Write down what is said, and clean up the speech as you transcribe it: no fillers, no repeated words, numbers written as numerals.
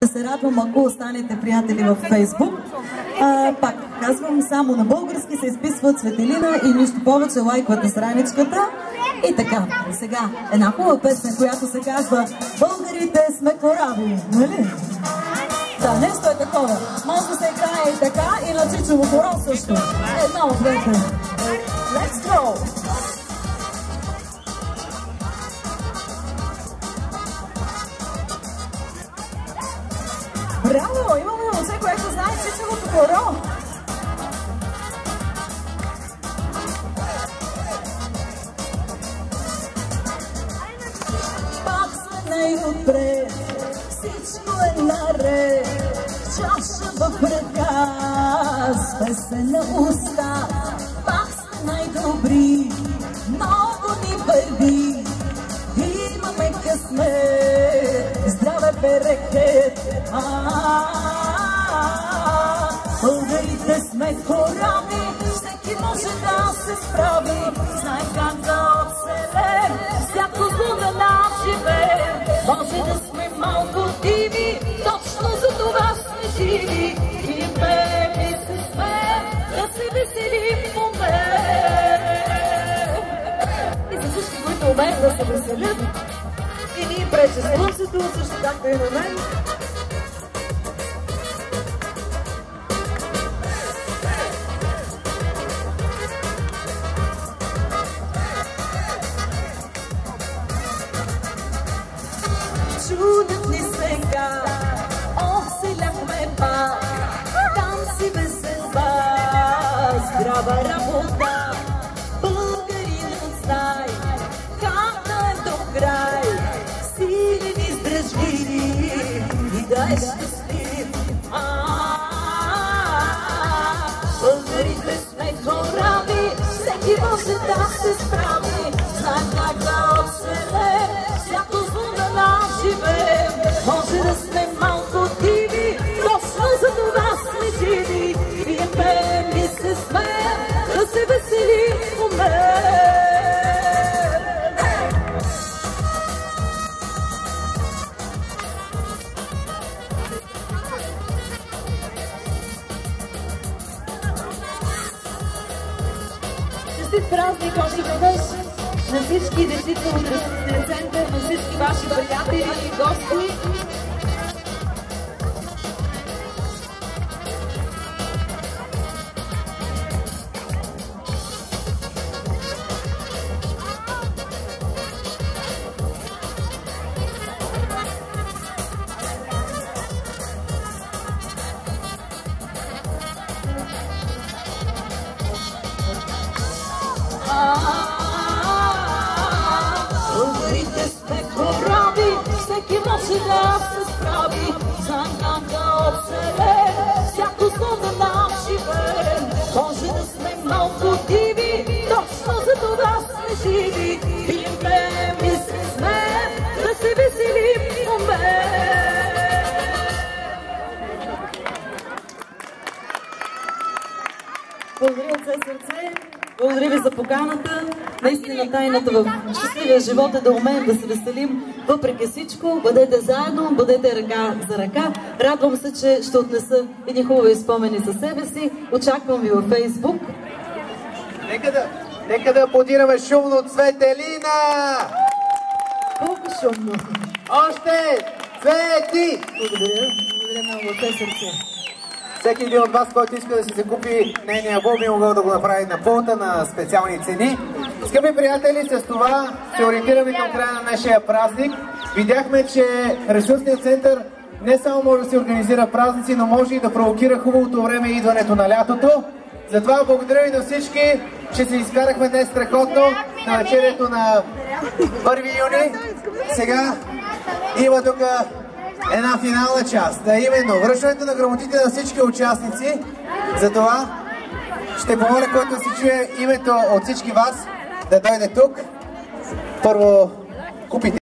се радвам, ако останете приятели във Фейсбук. Пак казвам, само на български се изписва Цветелина и нищо повече, лайквате страничката. И така, сега една хубава песен, която се казва "Българите сме кораби", нали? Да, нещо е такова. Малко се играе и така, и на Чичово хоро също. Една от двете. Let's go! Браво! Имаме момче, което знае Чичовото хоро. Пак сме най-отпред, всичко е наред, чаша в ръка, с песен на уста. Пак сме най-добри, много ни върви, имаме късмет, здраве берекет. Българите сме кораби, всеки може да се справи, знаем как да оцелем, всяко зло да нас живеем. Може да сме малко диви, точно за това сме живи, и пеем и се смеем, да се веселим в момент. И за всички, които умеят да се веселят, и ни прече слънцето, също както и на мен. Чудят ни сега, оцеляхме пак, там си веселба, здрава работа, българинът знай, как да е до край, силен и издръжлив и да е щастлив. Българите сме кораби, всеки може да се справи, знаем как да оцелем, всяко зло да нас живеем. Може да сме малко диви, точно за това сме живи, и пеем и се смеем, да се веселим в момент. Честит празник още веднъж на всички дечица от Ресурсния център, на всички ваши приятели и гости. Българите сме кораби, всеки може да се справи, знаем как да оцелем, всяко зло да нас живеем. Може да сме малко диви, точно за това сме живи, пием, пеем и се смеем, да се веселим в момент. Благодаря от все сърце. Благодаря ви за поканата. Наистина тайната в щастливия живот е да умеем да се веселим въпреки всичко. Бъдете заедно, бъдете ръка за ръка. Радвам се, че ще отнеса едни хубави спомени със себе си. Очаквам ви във Фейсбук. Нека да аплодираме шумно Цветелина! Колко шумно! Още! Цвети! Благодаря. Благодаря много от все сърце. Всеки един от вас, който иска да си закупи нейния албум, би могъл да го направи на пулта на специални цени. Скъпи приятели, с това се ориентираме към края на нашия празник. Видяхме, че Ресурсният център не само може да се организира празници, но може и да провокира хубавото време и идването на лятото. Затова благодаря ви на всички, че се изкарахме днес страхотно на вечерието на 1 юни. Сега има тук една финална част, а именно връчването на грамотите на всички участници. Затова ще помоля, който се чуе името от всички вас, да дойде тук. Първо купите